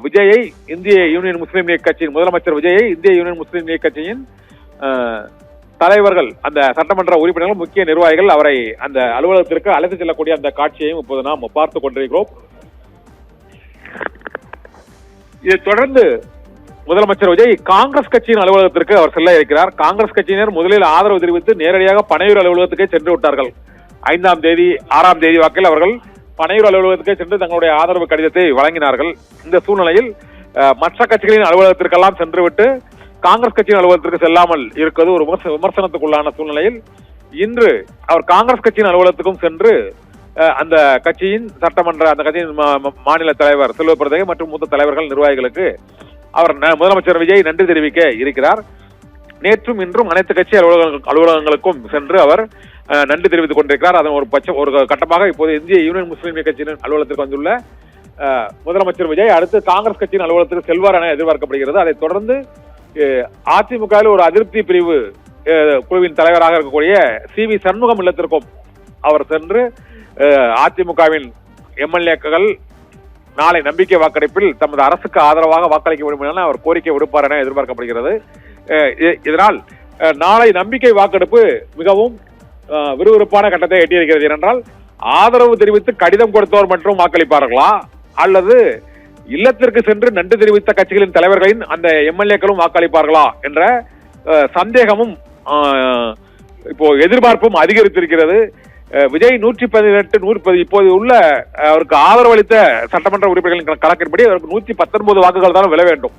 விஜயை இந்திய யூனியன் முஸ்லீம் லீக் கட்சியின் முதலமைச்சர் விஜயை இந்திய யூனியன் முஸ்லீம் லீக் கட்சியின் தலைவர்கள், அந்த சட்டமன்ற உறுப்பினர்கள், முக்கிய நிர்வாகிகள் அவரை அந்த அலுவலகத்திற்கு அழைத்து செல்லக்கூடிய அந்த காட்சியையும் இப்போது நாம் பார்த்துக் கொண்டிருக்கிறோம். இதைத் தொடர்ந்து முதலமைச்சர் விஜய் காங்கிரஸ் கட்சியின் அலுவலகத்திற்கு அவர் செல்ல இருக்கிறார். காங்கிரஸ் கட்சியினர் முதலில் ஆதரவு தெரிவித்து நேரடியாக பனையூர் அலுவலகத்துக்கே சென்று விட்டார்கள். 5ஆம் தேதி 6ஆம் தேதி வாக்கில் அவர்கள் பனையூர் அலுவலகத்துக்கே சென்று தங்களுடைய ஆதரவு கடிதத்தை வழங்கினார்கள். இந்த சூழ்நிலையில் மற்ற கட்சிகளின் அலுவலகத்திற்கெல்லாம் சென்றுவிட்டு காங்கிரஸ் கட்சியின் அலுவலகத்திற்கு செல்லாமல் இருக்கிறது ஒரு விமர்சனத்துக்குள்ளான சூழ்நிலையில் இன்று அவர் காங்கிரஸ் கட்சியின் அலுவலகத்துக்கும் சென்று அந்த கட்சியின் சட்டமன்ற அந்த கட்சியின் மாநில தலைவர் செல்வ பிரதேக மற்றும் மூத்த தலைவர்கள் நிர்வாகிகளுக்கு அவர் முதலமைச்சர் விஜய் நன்றி தெரிவிக்க இருக்கிறார். நேற்றும் இன்றும் அனைத்து கட்சி அலுவலகங்களுக்கும் சென்று அவர் நன்றி தெரிவித்துக் கொண்டிருக்கிறார். அதன் ஒரு கட்டமாக இப்போது இந்திய யூனியன் முஸ்லீம் லீக் கட்சியின் அலுவலகத்திற்கு வந்துள்ள முதலமைச்சர் விஜய் அடுத்து காங்கிரஸ் கட்சியின் அலுவலகத்திற்கு செல்வார் என எதிர்பார்க்கப்படுகிறது. அதைத் தொடர்ந்து அதிமுகவில் ஒரு அதிருப்தி பிரிவு குழுவின் தலைவராக இருக்கக்கூடிய சி.வி. சண்முகம் இல்லத்திற்கும் அவர் சென்று அதிமுகவின் எம்எல்ஏக்கள் நாளை நம்பிக்கை வாக்கெடுப்பில் தமது அரசுக்கு ஆதரவாக வாக்களிக்க வேண்டும் என அவர் கோரிக்கை விடுப்பார் என எதிர்பார்க்கப்படுகிறது. இதனால் நாளை நம்பிக்கை வாக்கெடுப்பு மிகவும் விறுவிறுப்பான கட்டத்தை எட்டியிருக்கிறது. ஏனென்றால் ஆதரவு தெரிவித்து கடிதம் கொடுத்தவர் மற்றும் வாக்களிப்பார்களா அல்லது இல்லத்திற்கு சென்று நன்றி தெரிவித்த கட்சிகளின் தலைவர்களின் அந்த எம்எல்ஏக்களும் வாக்களிப்பார்களா என்ற சந்தேகமும் இப்போ எதிர்பார்ப்பும் அதிகரித்திருக்கிறது. விஜய் 118 இப்போது உள்ள அவருக்கு ஆதரவு அளித்த சட்டமன்ற உறுப்பினர்களின் கணக்கின்படி அவருக்கு 119 வாக்குகள் தான் விழ வேண்டும்.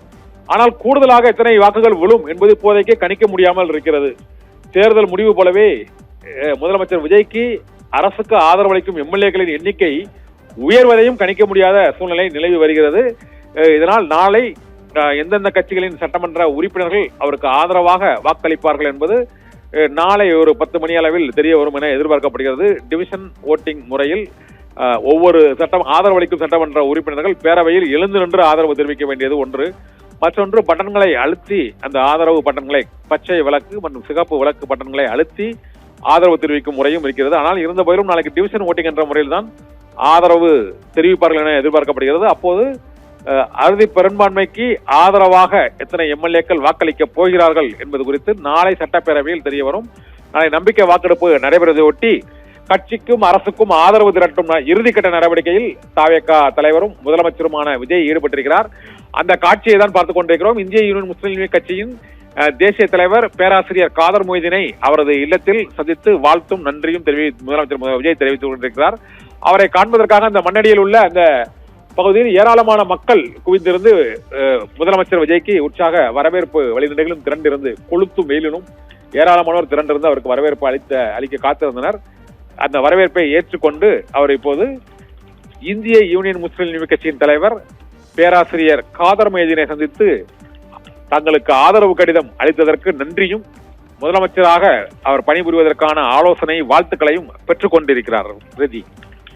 ஆனால் கூடுதலாக எத்தனை வாக்குகள் விழும் என்பது இப்போதைக்கு கணிக்க முடியாமல் இருக்கிறது. தேர்தல் முடிவு போலவே முதலமைச்சர் விஜய்க்கு அரசுக்கு ஆதரவு அளிக்கும் எம்எல்ஏக்களின் எண்ணிக்கை உயர்வதையும் கணிக்க முடியாத சூழ்நிலை நிலவி வருகிறது. இதனால் நாளை எந்தெந்த கட்சிகளின் சட்டமன்ற உறுப்பினர்கள் அவருக்கு ஆதரவாக வாக்களிப்பார்கள் என்பது நாளை ஒரு 10 மணி அளவில் தெரிய வரும் என எதிர்பார்க்கப்படுகிறது. டிவிஷன் ஓட்டிங் முறையில் ஒவ்வொரு ஆதரவு அளிக்கும் சட்டமன்ற உறுப்பினர்கள் பேரவையில் எழுந்து நின்று ஆதரவு தெரிவிக்க வேண்டியது ஒன்று. மற்றொன்று பட்டன்களை அழுத்தி அந்த ஆதரவு பட்டன்களை பச்சை விளக்கு மற்றும் சிகப்பு விளக்கு பட்டன்களை அழுத்தி ஆதரவு தெரிவிக்கும் முறையும் இருக்கிறது. ஆனால் இருந்த போதிலும் நாளைக்கு டிவிஷன் ஓட்டிங் என்ற முறையில் தான் ஆதரவு தெரிவிப்பார்கள் என எதிர்பார்க்கப்படுகிறது. அப்போது அறுதி பெரும்பான்மைக்கு ஆதரவாக எத்தனை எம்எல்ஏக்கள் வாக்களிக்க போகிறார்கள் என்பது குறித்து நாளை சட்டப்பேரவையில் தெரிய வரும். நாளை நம்பிக்கை வாக்கெடுப்பு நடைபெறுவதை ஒட்டி கட்சிக்கும் அரசுக்கும் ஆதரவு திரட்டும் இறுதிக்கட்ட நடவடிக்கையில் தாவேகா தலைவரும் முதலமைச்சருமான விஜய் ஈடுபட்டிருக்கிறார். அந்த காட்சியை தான் பார்த்துக் கொண்டிருக்கிறோம். இந்திய யூனியன் முஸ்லீம் லீக் கட்சியின் தேசிய தலைவர் பேராசிரியர் காதர் மொய்தீனை அவரது இல்லத்தில் சந்தித்து வாழ்த்தும் நன்றியும் முதலமைச்சர் விஜய் தெரிவித்துக் கொண்டிருக்கிறார். அவரை காண்பதற்காக அந்த மண்ணடியில் உள்ள அந்த பகுதியில் ஏராளமான மக்கள் குவிந்திருந்து முதலமைச்சர் விஜய்க்கு உற்சாக வரவேற்பு வழிநடைகளும் திரண்டிருந்து கொளுத்தும் வெயிலிலும் ஏராளமானோர் திரண்டிருந்து அவருக்கு வரவேற்பு அளிக்க காத்திருந்தனர். அந்த வரவேற்பை ஏற்றுக்கொண்டு அவர் இப்போது இந்திய யூனியன் முஸ்லீம் லீக் கட்சியின் தலைவர் பேராசிரியர் காதர் மொய்தீனை சந்தித்து தங்களுக்கு ஆதரவு கடிதம் அளித்ததற்கு நன்றியும் முதலமைச்சராக அவர் பணிபுரிவதற்கான ஆலோசனை வாழ்த்துக்களையும் பெற்றுக் கொண்டிருக்கிறார்.